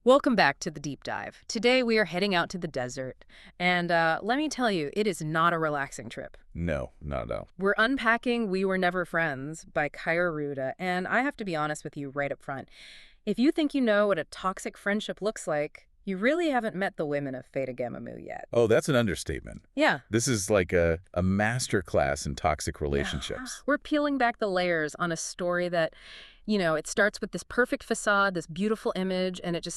Welcome back to the deep dive. Today we are heading out to the desert, and let me tell you, it is not a relaxing trip. No, not at all. We're unpacking We Were Never Friends by Kaira Rouda, and I have to be honest with you right up front. If you think you know what a toxic friendship looks like, you really haven't met the women of Fata Gamma Mu yet. Oh, that's an understatement. Yeah. This is like a master class in toxic relationships. We're peeling back the layers on a story that, it starts with this perfect facade, this beautiful image, and it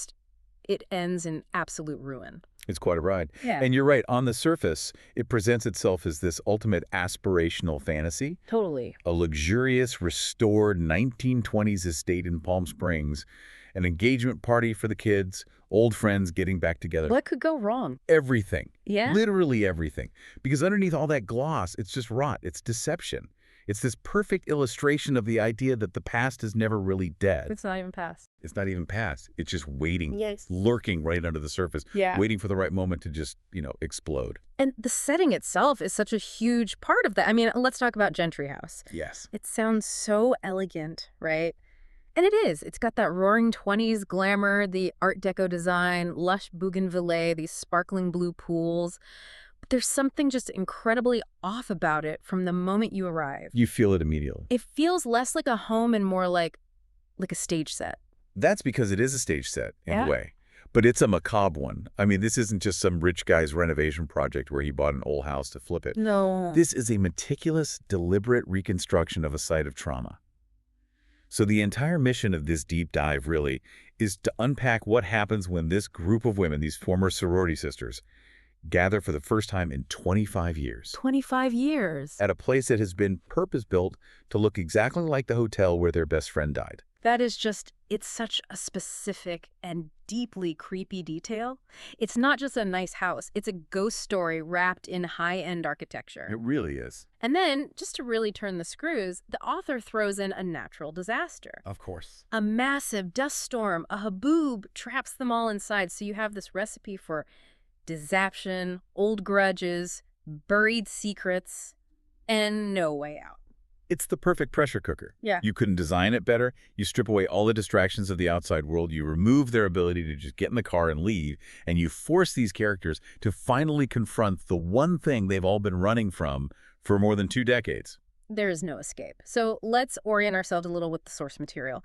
ends in absolute ruin. It's quite a ride. Yeah. And you're right, on the surface, it presents itself as this ultimate aspirational fantasy, Totally. a luxurious, restored 1920s estate in Palm Springs, an engagement party for the kids, old friends getting back together. What could go wrong? Everything. Yeah? Literally everything. Because underneath all that gloss, it's just rot. It's deception. It's this perfect illustration of the idea that the past is never really dead. It's not even past. It's not even past. It's just waiting, Yes. lurking right under the surface, Yeah. waiting for the right moment to just, explode. And the setting itself is such a huge part of that. I mean, let's talk about Gentry House. Yes. It sounds so elegant, right? And it is. It's got that roaring 20s glamour, the Art Deco design, lush bougainvillea, these sparkling blue pools. But there's something just incredibly off about it from the moment you arrive. You feel it immediately. It feels less like a home and more like a stage set. That's because it is a stage set, in Yeah. a way. But it's a macabre one. I mean, this isn't just some rich guy's renovation project where he bought an old house to flip it. No. This is a meticulous, deliberate reconstruction of a site of trauma. So the entire mission of this deep dive, really, is to unpack what happens when this group of women, these former sorority sisters, gather for the first time in 25 years 25 years. at a place that has been purpose-built to look exactly like the hotel where their best friend died. That is just, it's such a specific and deeply creepy detail. It's not just a nice house. It's a ghost story wrapped in high-end architecture. It really is. And then, just to really turn the screws, the author throws in a natural disaster. Of course. A massive dust storm, a haboob traps them all inside. So you have this recipe for disaption, old grudges, buried secrets, and no way out. It's the perfect pressure cooker. Yeah. You couldn't design it better. You strip away all the distractions of the outside world. You remove their ability to just get in the car and leave. And you force these characters to finally confront the one thing they've all been running from for more than 2 decades. There is no escape. So let's orient ourselves a little with the source material.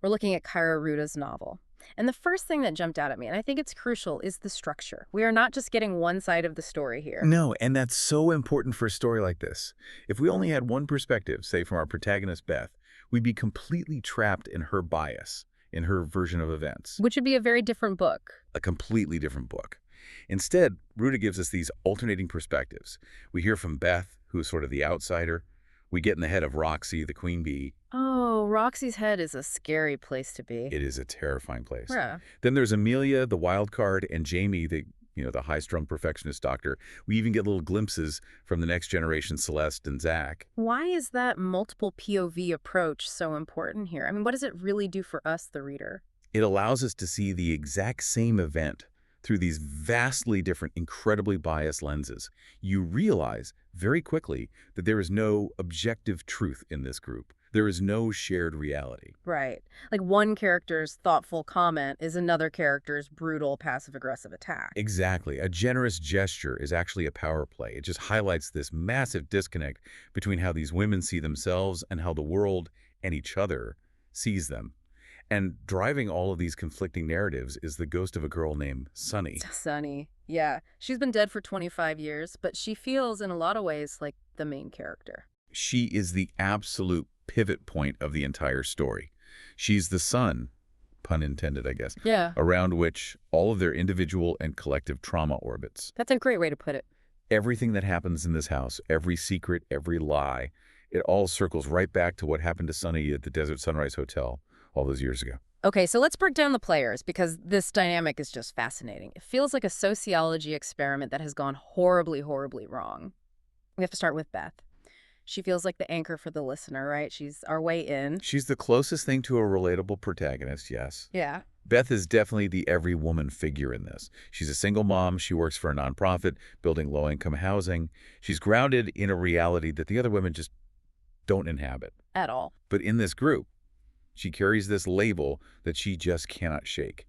We're looking at Kaira Rouda's novel. And the first thing that jumped out at me, and I think it's crucial, is the structure. We are not just getting one side of the story here. No, and that's so important for a story like this. If we only had one perspective, say from our protagonist Beth, we'd be completely trapped in her bias, in her version of events. Which would be a very different book. A completely different book. Instead, Rouda gives us these alternating perspectives. We hear from Beth, who is sort of the outsider. We get in the head of Roxy, the queen bee. Oh, Roxy's head is a scary place to be. It is a terrifying place. Yeah. Then there's Amelia, the wild card, and Jamie, the high-strung perfectionist doctor. We even get little glimpses from the next generation, Celeste and Zach. Why is that multiple POV approach so important here? I mean, what does it really do for us, the reader? It allows us to see the exact same event through these vastly different, incredibly biased lenses. You realize very quickly that there is no objective truth in this group. There is no shared reality. Right. Like one character's thoughtful comment is another character's brutal passive-aggressive attack. Exactly. A generous gesture is actually a power play. It just highlights this massive disconnect between how these women see themselves and how the world and each other sees them. And driving all of these conflicting narratives is the ghost of a girl named Sunny. Sunny. Yeah. She's been dead for 25 years, but she feels in a lot of ways like the main character. She is the absolute pivot point of the entire story. She's the sun, pun intended, I guess, Yeah. around which all of their individual and collective trauma orbits. That's a great way to put it. Everything that happens in this house, every secret, every lie, it all circles right back to what happened to Sunny at the Desert Sunrise Hotel all those years ago. Okay, so let's break down the players because this dynamic is just fascinating. It feels like a sociology experiment that has gone horribly, horribly wrong. We have to start with Beth. She feels like the anchor for the listener, right? She's our way in. She's the closest thing to a relatable protagonist, yes. Yeah. Beth is definitely the every woman figure in this. She's a single mom. She works for a nonprofit, building low-income housing. She's grounded in a reality that the other women just don't inhabit. At all. But in this group, she carries this label that she just cannot shake.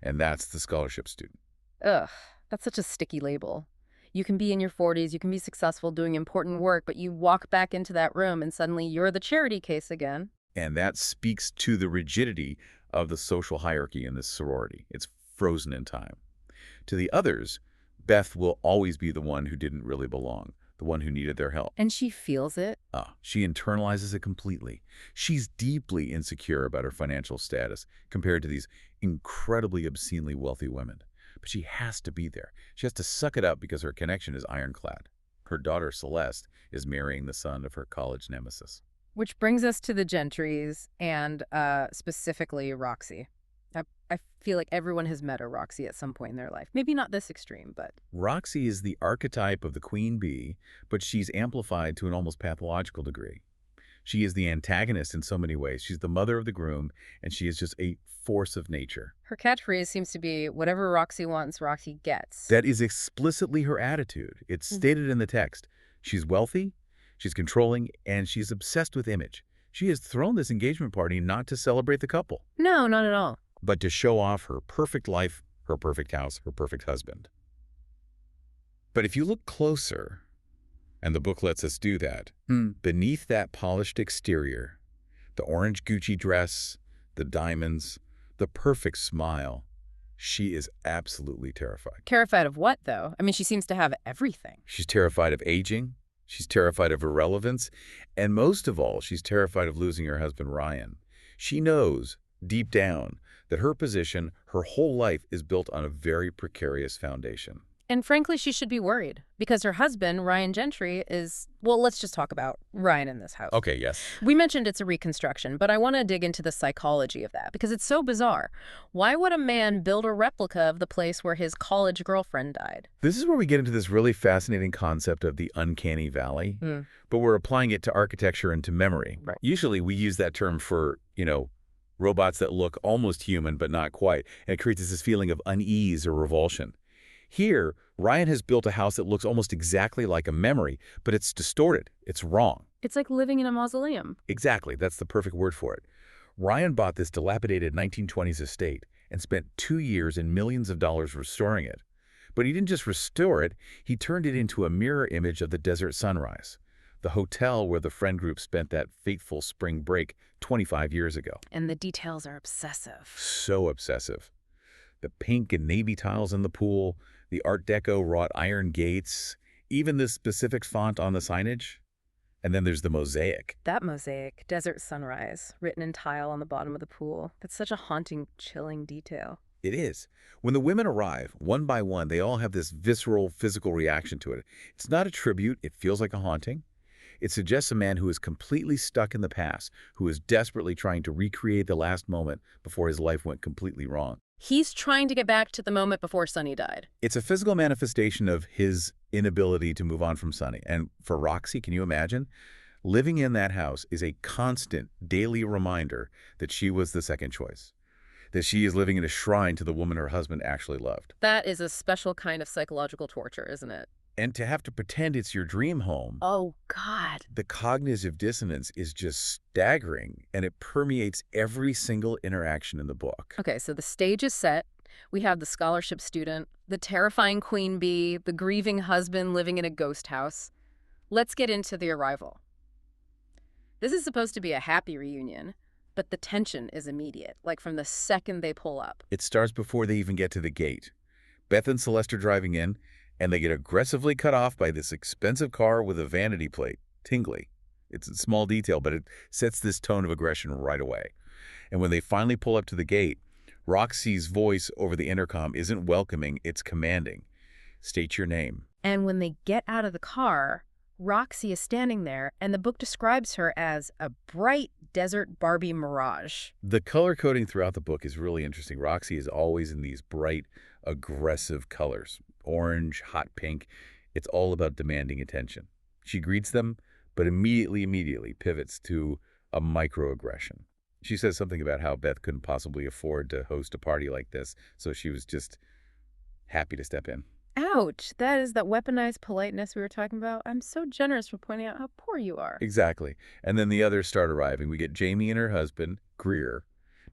and that's the scholarship student. Ugh, that's such a sticky label. You can be in your 40s, you can be successful doing important work, but you walk back into that room and suddenly you're the charity case again. And that speaks to the rigidity of the social hierarchy in this sorority. It's frozen in time. To the others, Beth will always be the one who didn't really belong, the one who needed their help. And she feels it. She internalizes it completely. She's deeply insecure about her financial status compared to these incredibly obscenely wealthy women. But she has to be there. She has to suck it up because her connection is ironclad. Her daughter, Celeste, is marrying the son of her college nemesis. Which brings us to the Gentrys and specifically Roxy. I feel like everyone has met a Roxy at some point in their life. Maybe not this extreme, but... Roxy is the archetype of the queen bee, but she's amplified to an almost pathological degree. She is the antagonist in so many ways. She's the mother of the groom, and she is just a force of nature. Her catchphrase seems to be, whatever Roxy wants, Roxy gets. That is explicitly her attitude. It's stated in the text. She's wealthy, she's controlling, and she's obsessed with image. She has thrown this engagement party not to celebrate the couple, No, not at all. but to show off her perfect life, her perfect house, her perfect husband. But if you look closer, and the book lets us do that, beneath that polished exterior, the orange Gucci dress, the diamonds, the perfect smile, she is absolutely terrified. Terrified of what, though? I mean, she seems to have everything. She's terrified of aging, she's terrified of irrelevance, and most of all, she's terrified of losing her husband, Ryan. She knows, deep down, that her position, her whole life is built on a very precarious foundation. And frankly, she should be worried because her husband, Ryan Gentry, is... Well, let's just talk about Ryan in this house. Okay, yes. We mentioned it's a reconstruction, but I want to dig into the psychology of that because it's so bizarre. Why would a man build a replica of the place where his college girlfriend died? This is where we get into this really fascinating concept of the uncanny valley, but we're applying it to architecture and to memory. Right. Usually we use that term for, robots that look almost human but not quite, and it creates this feeling of unease or revulsion. Here, Ryan has built a house that looks almost exactly like a memory, but it's distorted. It's wrong. It's like living in a mausoleum. Exactly. That's the perfect word for it. Ryan bought this dilapidated 1920s estate and spent 2 years and millions of dollars restoring it. But he didn't just restore it, he turned it into a mirror image of the desert sunrise, the hotel where the friend group spent that fateful spring break 25 years ago. And the details are obsessive. So obsessive. The pink and navy tiles in the pool, the Art Deco wrought iron gates, even the specific font on the signage. And then there's the mosaic. That mosaic, desert sunrise, written in tile on the bottom of the pool. That's such a haunting, chilling detail. It is. When the women arrive, one by one, they all have this visceral, physical reaction to it. It's not a tribute. It feels like a haunting. It suggests a man who is completely stuck in the past, who is desperately trying to recreate the last moment before his life went completely wrong. He's trying to get back to the moment before Sonny died. It's a physical manifestation of his inability to move on from Sonny. And for Roxy, can you imagine? Living in that house is a constant daily reminder that she was the second choice, that she is living in a shrine to the woman her husband actually loved. That is a special kind of psychological torture, isn't it? And to have to pretend it's your dream home, Oh, God. the cognitive dissonance is just staggering, and it permeates every single interaction in the book. Okay, so the stage is set. We have the scholarship student, the terrifying queen bee, the grieving husband living in a ghost house. Let's get into the arrival. This is supposed to be a happy reunion, but the tension is immediate, like from the second they pull up. It starts before they even get to the gate. Beth and Celeste are driving in, and they get aggressively cut off by this expensive car with a vanity plate, tingly. It's a small detail, but it sets this tone of aggression right away. And when they finally pull up to the gate, Roxy's voice over the intercom isn't welcoming, it's commanding. State your name. And when they get out of the car, Roxy is standing there, and the book describes her as a bright desert Barbie mirage. The color coding throughout the book is really interesting. Roxy is always in these bright, aggressive colors. Orange, hot pink. It's all about demanding attention. She greets them, but immediately pivots to a microaggression. She says something about how Beth couldn't possibly afford to host a party like this, so she was just happy to step in. Ouch! That is that weaponized politeness we were talking about. I'm so generous for pointing out how poor you are. Exactly. And then the others start arriving. We get Jamie and her husband, Greer.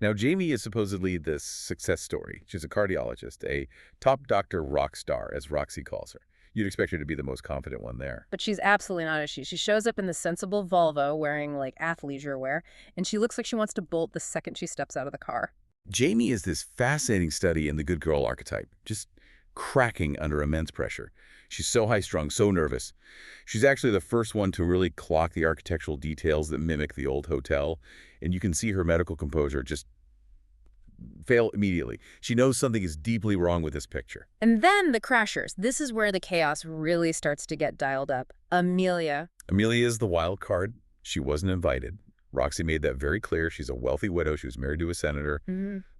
Now, Jamie is supposedly this success story. She's a cardiologist, a top doctor rock star, as Roxy calls her. You'd expect her to be the most confident one there. But she's absolutely not, is she? She shows up in the sensible Volvo wearing, like, athleisure wear, and she looks like she wants to bolt the second she steps out of the car. Jamie is this fascinating study in the good girl archetype, just cracking under immense pressure. She's so high-strung, so nervous. She's actually the first one to really clock the architectural details that mimic the old hotel, and you can see her medical composure just fail immediately. She knows something is deeply wrong with this picture. And then the crashers. This is where the chaos really starts to get dialed up. Amelia. Amelia is the wild card. She wasn't invited. Roxy made that very clear. She's a wealthy widow. She was married to a senator.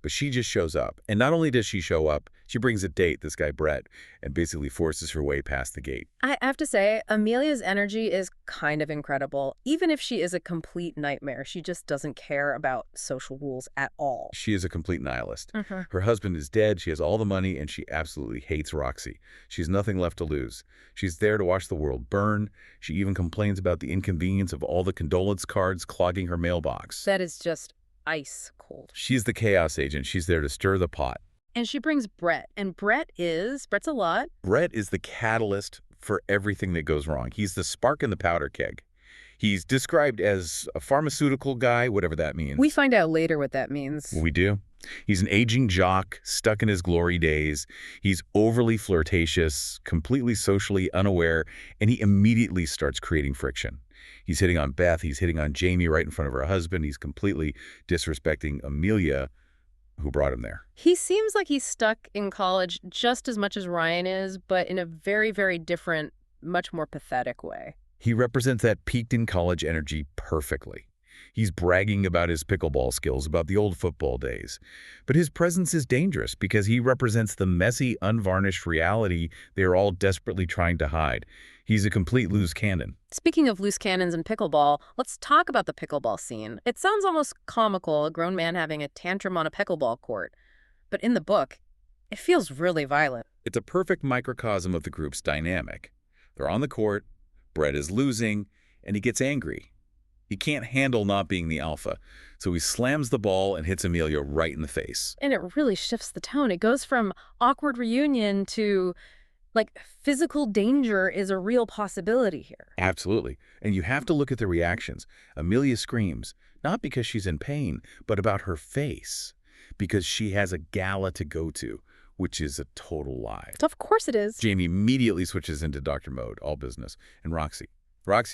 But she just shows up. And not only does she show up, she brings a date, this guy Brett, and basically forces her way past the gate. I have to say, Amelia's energy is kind of incredible. Even if she is a complete nightmare, she just doesn't care about social rules at all. She is a complete nihilist. Her husband is dead. She has all the money, and she absolutely hates Roxy. She has nothing left to lose. She's there to watch the world burn. She even complains about the inconvenience of all the condolence cards clogging her mailbox. That is just ice cold. She's the chaos agent. She's there to stir the pot. And she brings Brett. And Brett's a lot. Brett is the catalyst for everything that goes wrong. He's the spark in the powder keg. He's described as a pharmaceutical guy, whatever that means. We find out later what that means. We do. He's an aging jock, stuck in his glory days. He's overly flirtatious, completely socially unaware, and he immediately starts creating friction. He's hitting on Beth. He's hitting on Jamie right in front of her husband. He's completely disrespecting Amelia, who brought him there. He seems like he's stuck in college just as much as Ryan is, but in a very, very different, much more pathetic way. He represents that peaked in college energy perfectly. He's bragging about his pickleball skills, about the old football days. But his presence is dangerous because he represents the messy, unvarnished reality they're all desperately trying to hide. He's a complete loose cannon. Speaking of loose cannons and pickleball, let's talk about the pickleball scene. It sounds almost comical, a grown man having a tantrum on a pickleball court. But in the book, it feels really violent. It's a perfect microcosm of the group's dynamic. They're on the court, Brett is losing, and he gets angry. He can't handle not being the alpha, so he slams the ball and hits Amelia right in the face. And it really shifts the tone. It goes from awkward reunion to, like, physical danger is a real possibility here. Absolutely. And you have to look at the reactions. Amelia screams, not because she's in pain, but about her face, because she has a gala to go to, which is a total lie. Of course it is. Jamie immediately switches into doctor mode, all business, and Roxy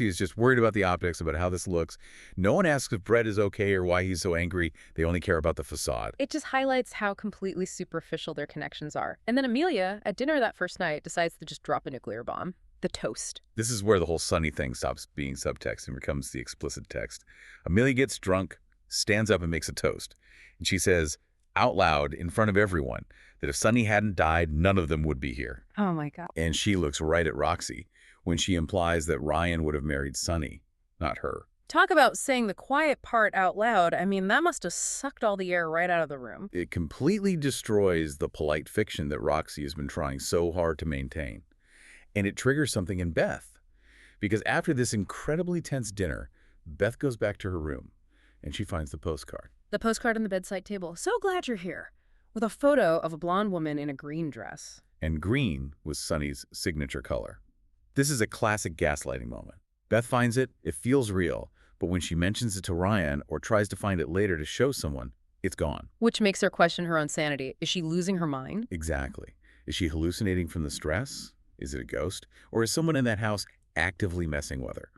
is just worried about the optics, about how this looks. No one asks if Brett is okay or why he's so angry. They only care about the facade. It just highlights how completely superficial their connections are. And then Amelia, at dinner that first night, decides to just drop a nuclear bomb. The toast. This is where the whole Sunny thing stops being subtext and becomes the explicit text. Amelia gets drunk, stands up and makes a toast. And she says, out loud, in front of everyone, that if Sunny hadn't died, none of them would be here. Oh my God. And she looks right at Roxy when she implies that Ryan would have married Sunny, not her. Talk about saying the quiet part out loud. I mean, that must have sucked all the air right out of the room. It completely destroys the polite fiction that Roxy has been trying so hard to maintain. And it triggers something in Beth. Because after this incredibly tense dinner, Beth goes back to her room, and she finds the postcard. The postcard on the bedside table. So glad you're here. With a photo of a blonde woman in a green dress. And green was Sunny's signature color. This is a classic gaslighting moment. Beth finds it, it feels real, but when she mentions it to Ryan or tries to find it later to show someone, it's gone. Which makes her question her own sanity. Is she losing her mind? Exactly. Is she hallucinating from the stress? Is it a ghost? Or is someone in that house actively messing with her?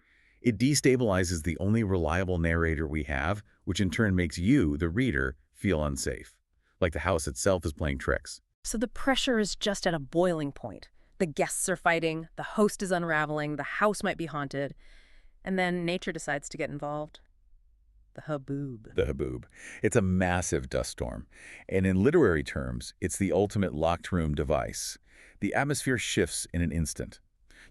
It destabilizes the only reliable narrator we have, which in turn makes you, the reader, feel unsafe. Like the house itself is playing tricks. So the pressure is just at a boiling point. The guests are fighting, the host is unraveling, the house might be haunted, and then nature decides to get involved. The haboob. The haboob. It's a massive dust storm. And in literary terms, it's the ultimate locked room device. The atmosphere shifts in an instant.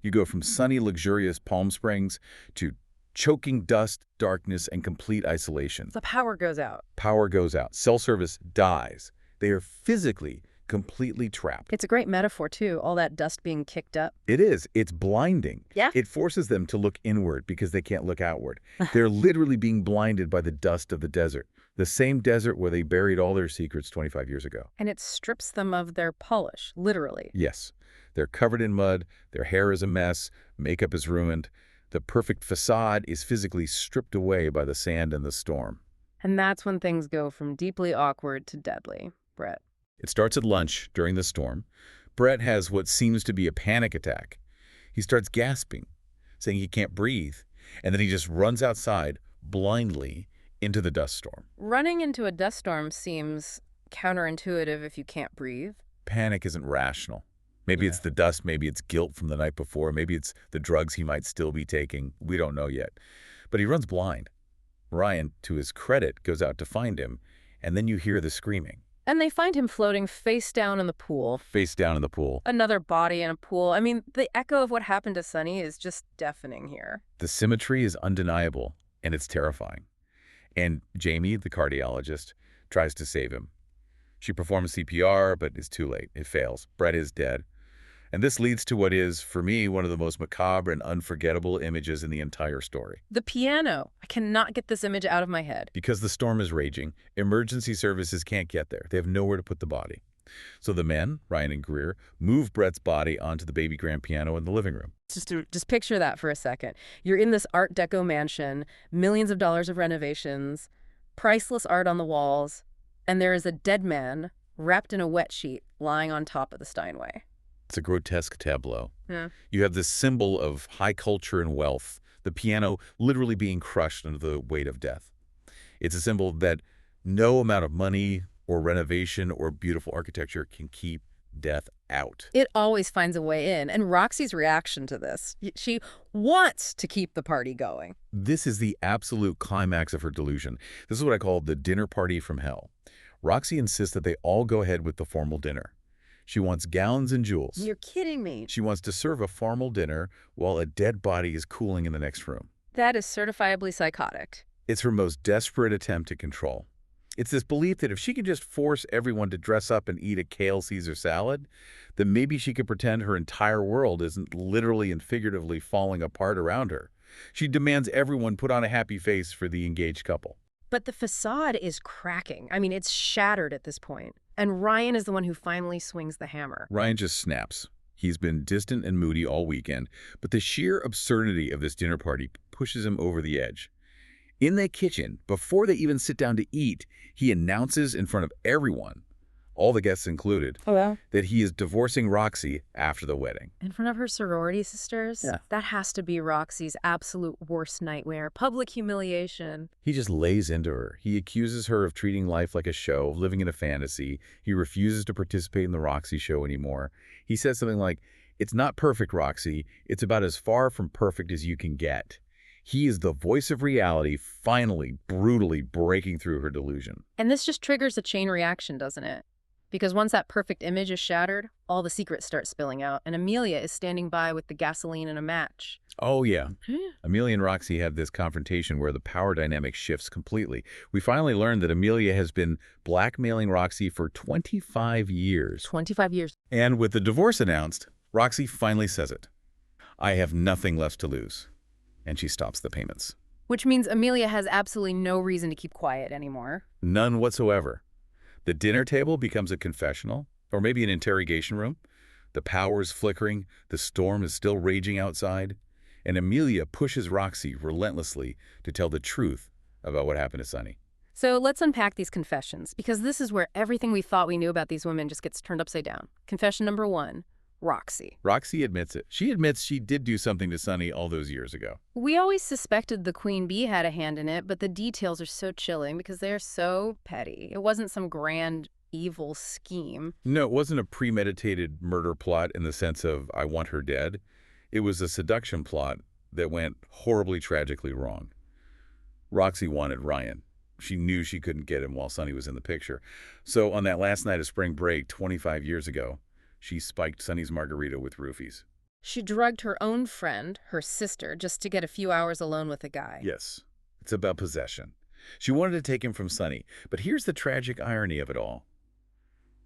You go from sunny, luxurious Palm Springs to choking dust, darkness, and complete isolation. The power goes out. Power goes out. Cell service dies. They are physically completely trapped. It's a great metaphor, too, all that dust being kicked up. It is. It's blinding. Yeah. It forces them to look inward because they can't look outward. They're literally being blinded by the dust of the desert. The same desert where they buried all their secrets 25 years ago. And it strips them of their polish, literally. Yes, they're covered in mud, their hair is a mess, makeup is ruined. The perfect facade is physically stripped away by the sand and the storm. And that's when things go from deeply awkward to deadly, Brett. It starts at lunch during the storm. Brett has what seems to be a panic attack. He starts gasping, saying he can't breathe, and then he just runs outside blindly into the dust storm. Running into a dust storm seems counterintuitive if you can't breathe. Panic isn't rational. Maybe it's the dust, maybe it's guilt from the night before, maybe it's the drugs he might still be taking. We don't know yet. But he runs blind. Ryan, to his credit, goes out to find him, and then you hear the screaming. And they find him floating face down in the pool. Face down in the pool. Another body in a pool. I mean, the echo of what happened to Sonny is just deafening here. The symmetry is undeniable, and it's terrifying. And Jamie, the cardiologist, tries to save him. She performs CPR, but is too late. It fails. Brett is dead. And this leads to what is, for me, one of the most macabre and unforgettable images in the entire story. The piano. I cannot get this image out of my head. Because the storm is raging, emergency services can't get there. They have nowhere to put the body. So the men, Ryan and Greer, move Brett's body onto the baby grand piano in the living room. Just picture that for a second. You're in this Art Deco mansion, millions of dollars of renovations, priceless art on the walls, and there is a dead man wrapped in a wet sheet lying on top of the Steinway. It's a grotesque tableau. Yeah. You have this symbol of high culture and wealth, the piano literally being crushed under the weight of death. It's a symbol that no amount of money or renovation or beautiful architecture can keep death out. It always finds a way in, and Roxy's reaction to this, she wants to keep the party going. This is the absolute climax of her delusion. This is what I call the dinner party from hell. Roxy insists that they all go ahead with the formal dinner. She wants gowns and jewels. You're kidding me. She wants to serve a formal dinner while a dead body is cooling in the next room. That is certifiably psychotic. It's her most desperate attempt at control. It's this belief that if she could just force everyone to dress up and eat a kale Caesar salad, then maybe she could pretend her entire world isn't literally and figuratively falling apart around her. She demands everyone put on a happy face for the engaged couple. But the facade is cracking. I mean, it's shattered at this point. And Ryan is the one who finally swings the hammer. Ryan just snaps. He's been distant and moody all weekend, but the sheer absurdity of this dinner party pushes him over the edge. In the kitchen, before they even sit down to eat, he announces in front of everyone, all the guests included, that he is divorcing Roxy after the wedding. In front of her sorority sisters? Yeah. That has to be Roxy's absolute worst nightmare. Public humiliation. He just lays into her. He accuses her of treating life like a show, of living in a fantasy. He refuses to participate in the Roxy show anymore. He says something like, "It's not perfect, Roxy. It's about as far from perfect as you can get." He is the voice of reality, finally, brutally breaking through her delusion. And this just triggers a chain reaction, doesn't it? Because once that perfect image is shattered, all the secrets start spilling out, and Amelia is standing by with the gasoline and a match. Oh, yeah. Amelia and Roxy have this confrontation where the power dynamic shifts completely. We finally learn that Amelia has been blackmailing Roxy for 25 years. 25 years. And with the divorce announced, Roxy finally says it. "I have nothing left to lose." And she stops the payments. Which means Amelia has absolutely no reason to keep quiet anymore. None whatsoever. The dinner table becomes a confessional, or maybe an interrogation room. The power is flickering, the storm is still raging outside, and Amelia pushes Roxy relentlessly to tell the truth about what happened to Sonny. So let's unpack these confessions, because this is where everything we thought we knew about these women just gets turned upside down. Confession number 1, Roxy. Roxy admits it. She admits she did do something to Sonny all those years ago. We always suspected the Queen Bee had a hand in it, but the details are so chilling because they're so petty. It wasn't some grand evil scheme. No, it wasn't a premeditated murder plot in the sense of I want her dead. It was a seduction plot that went horribly tragically wrong. Roxy wanted Ryan. She knew she couldn't get him while Sonny was in the picture. So on that last night of spring break 25 years ago, she spiked Sonny's margarita with roofies. She drugged her own friend, her sister, just to get a few hours alone with a guy. Yes, it's about possession. She wanted to take him from Sonny, but here's the tragic irony of it all.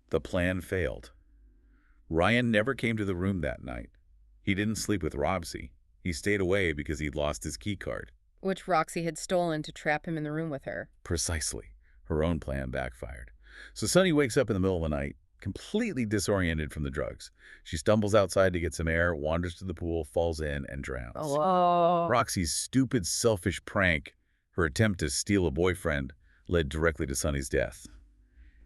The plan failed. Ryan never came to the room that night. He didn't sleep with Roxy. He stayed away because he'd lost his key card. Which Roxy had stolen to trap him in the room with her. Precisely. Her own plan backfired. So Sunny wakes up in the middle of the night, completely disoriented from the drugs. She stumbles outside to get some air, wanders to the pool, falls in, and drowns. Oh, Roxy's stupid, selfish prank, her attempt to steal a boyfriend, led directly to Sunny's death.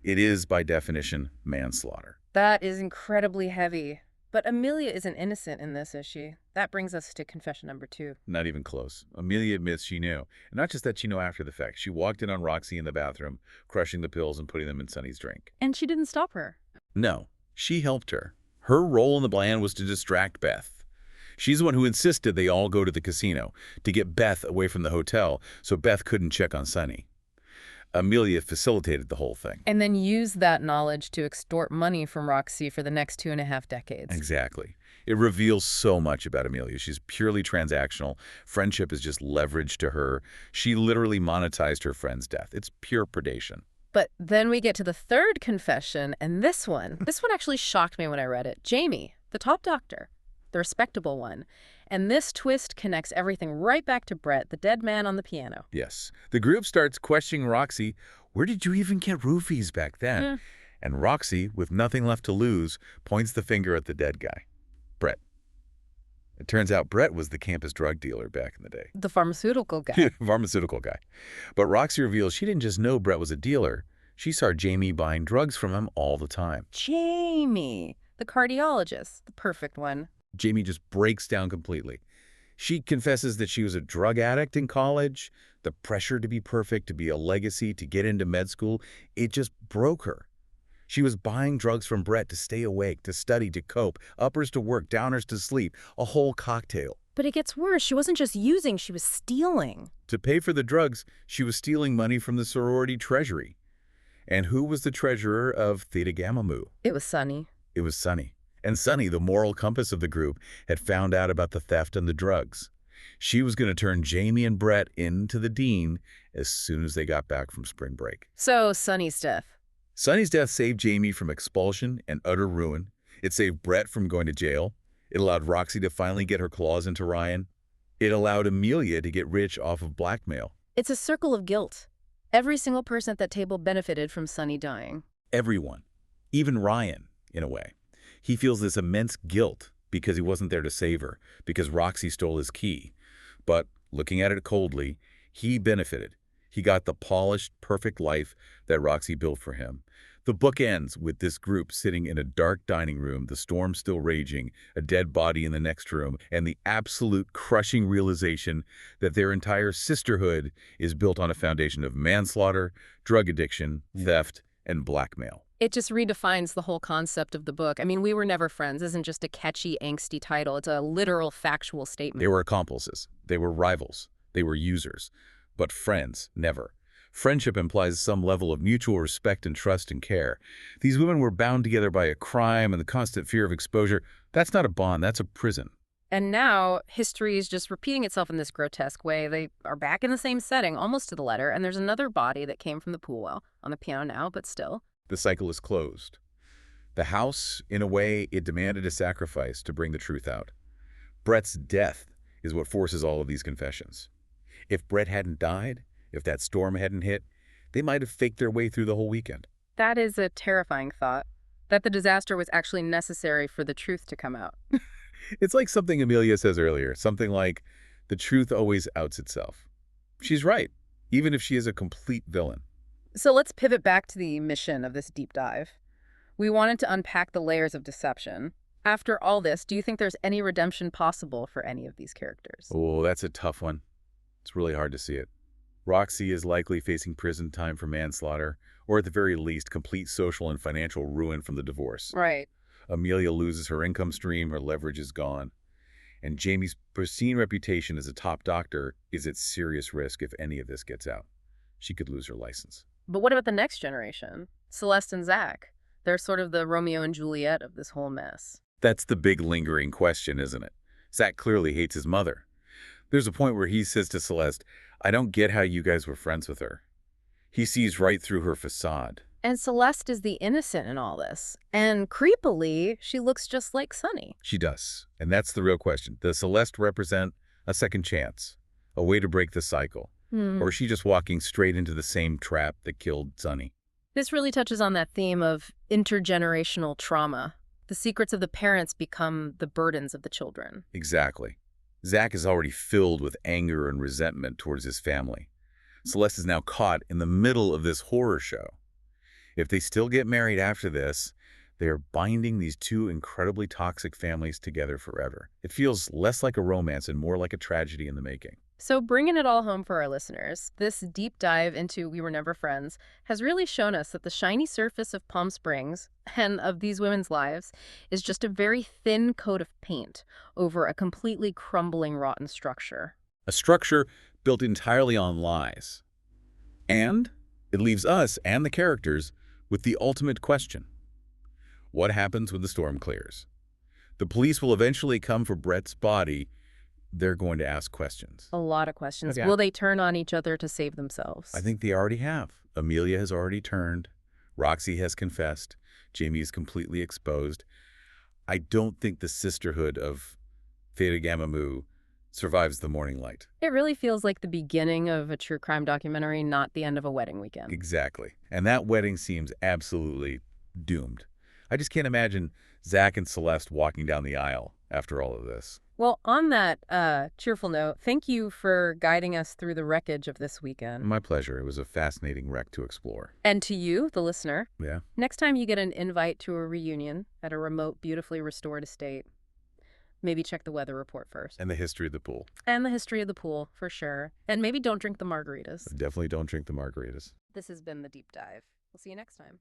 It is, by definition, manslaughter. that is incredibly heavy. But Amelia isn't innocent in this, is she? That brings us to confession number 2. Not even close. Amelia admits she knew. And not just that she knew after the fact. She walked in on Roxy in the bathroom, crushing the pills and putting them in Sunny's drink. And she didn't stop her. No, she helped her. Her role in the plan was to distract Beth. She's the one who insisted they all go to the casino, to get Beth away from the hotel so Beth couldn't check on Sunny. Amelia facilitated the whole thing. And then used that knowledge to extort money from Roxy for the next 2.5 decades. Exactly. It reveals so much about Amelia. She's purely transactional. Friendship is just leverage to her. She literally monetized her friend's death. It's pure predation. But then we get to the third confession, and this one actually shocked me when I read it. Jamie, the top doctor, the respectable one. And this twist connects everything right back to Brett, the dead man on the piano. Yes. The group starts questioning Roxy. Where did you even get roofies back then? And Roxy, with nothing left to lose, points the finger at the dead guy, Brett. It turns out Brett was the campus drug dealer back in the day. The pharmaceutical guy. Pharmaceutical guy. But Roxy reveals she didn't just know Brett was a dealer. She saw Jamie buying drugs from him all the time. Jamie, the cardiologist, the perfect one. Jamie just breaks down completely. She confesses that she was a drug addict in college. The pressure to be perfect, to be a legacy, to get into med school, it just broke her. She was buying drugs from Brett to stay awake, to study, to cope, uppers to work, downers to sleep, a whole cocktail. But it gets worse. She wasn't just using, she was stealing. To pay for the drugs, she was stealing money from the sorority treasury. And who was the treasurer of Theta Gamma Mu? It was Sunny. It was Sunny. And Sunny, the moral compass of the group, had found out about the theft and the drugs. She was going to turn Jamie and Brett into the dean as soon as they got back from spring break. So, Sunny's death. Sunny's death saved Jamie from expulsion and utter ruin. It saved Brett from going to jail. It allowed Roxy to finally get her claws into Ryan. It allowed Amelia to get rich off of blackmail. It's a circle of guilt. Every single person at that table benefited from Sunny dying. Everyone. Even Ryan, in a way. He feels this immense guilt because he wasn't there to save her, because Roxy stole his key. But looking at it coldly, he benefited. He got the polished, perfect life that Roxy built for him. The book ends with this group sitting in a dark dining room, the storm still raging, a dead body in the next room, and the absolute crushing realization that their entire sisterhood is built on a foundation of manslaughter, drug addiction, theft, and blackmail. It just redefines the whole concept of the book. I mean, We Were Never Friends isn't just a catchy, angsty title. It's a literal, factual statement. They were accomplices. They were rivals. They were users. But friends, never. Friendship implies some level of mutual respect and trust and care. These women were bound together by a crime and the constant fear of exposure. That's not a bond, that's a prison. And now, history is just repeating itself in this grotesque way. They are back in the same setting, almost to the letter, and there's another body that came from the pool well, on the piano now, but still. The cycle is closed. The house, in a way, it demanded a sacrifice to bring the truth out. Brett's death is what forces all of these confessions. If Brett hadn't died, if that storm hadn't hit, they might have faked their way through the whole weekend. That is a terrifying thought, that the disaster was actually necessary for the truth to come out. It's like something Amelia says earlier, something like, the truth always outs itself. She's right, even if she is a complete villain. So let's pivot back to the mission of this deep dive. We wanted to unpack the layers of deception. After all this, do you think there's any redemption possible for any of these characters? Oh, that's a tough one. It's really hard to see it. Roxy is likely facing prison time for manslaughter, or at the very least, complete social and financial ruin from the divorce. Right. Amelia loses her income stream, her leverage is gone. And Jamie's pristine reputation as a top doctor is at serious risk if any of this gets out. She could lose her license. But what about the next generation? Celeste and Zach. They're sort of the Romeo and Juliet of this whole mess. That's the big lingering question, isn't it? Zach clearly hates his mother. There's a point where he says to Celeste, I don't get how you guys were friends with her. He sees right through her facade. And Celeste is the innocent in all this. And creepily, she looks just like Sunny. She does. And that's the real question. Does Celeste represent a second chance? A way to break the cycle? Hmm. Or is she just walking straight into the same trap that killed Sonny? This really touches on that theme of intergenerational trauma. The secrets of the parents become the burdens of the children. Exactly. Zach is already filled with anger and resentment towards his family. Celeste is now caught in the middle of this horror show. If they still get married after this, they are binding these two incredibly toxic families together forever. It feels less like a romance and more like a tragedy in the making. So, bringing it all home for our listeners, this deep dive into We Were Never Friends has really shown us that the shiny surface of Palm Springs and of these women's lives is just a very thin coat of paint over a completely crumbling, rotten structure. A structure built entirely on lies. And it leaves us and the characters with the ultimate question. What happens when the storm clears? The police will eventually come for Brett's body. They're going to ask questions. A lot of questions. Okay. Will they turn on each other to save themselves? I think they already have. Amelia has already turned. Roxy has confessed. Jamie is completely exposed. I don't think the sisterhood of Theta Gamma Mu survives the morning light. It really feels like the beginning of a true crime documentary, not the end of a wedding weekend. Exactly. And that wedding seems absolutely doomed. I just can't imagine Zach and Celeste walking down the aisle after all of this. Well, on that cheerful note, thank you for guiding us through the wreckage of this weekend. My pleasure. It was a fascinating wreck to explore. And to you, the listener, Yeah. next time you get an invite to a reunion at a remote, beautifully restored estate, maybe check the weather report first. And the history of the pool. And the history of the pool, for sure. And maybe don't drink the margaritas. Definitely don't drink the margaritas. This has been The Deep Dive. We'll see you next time.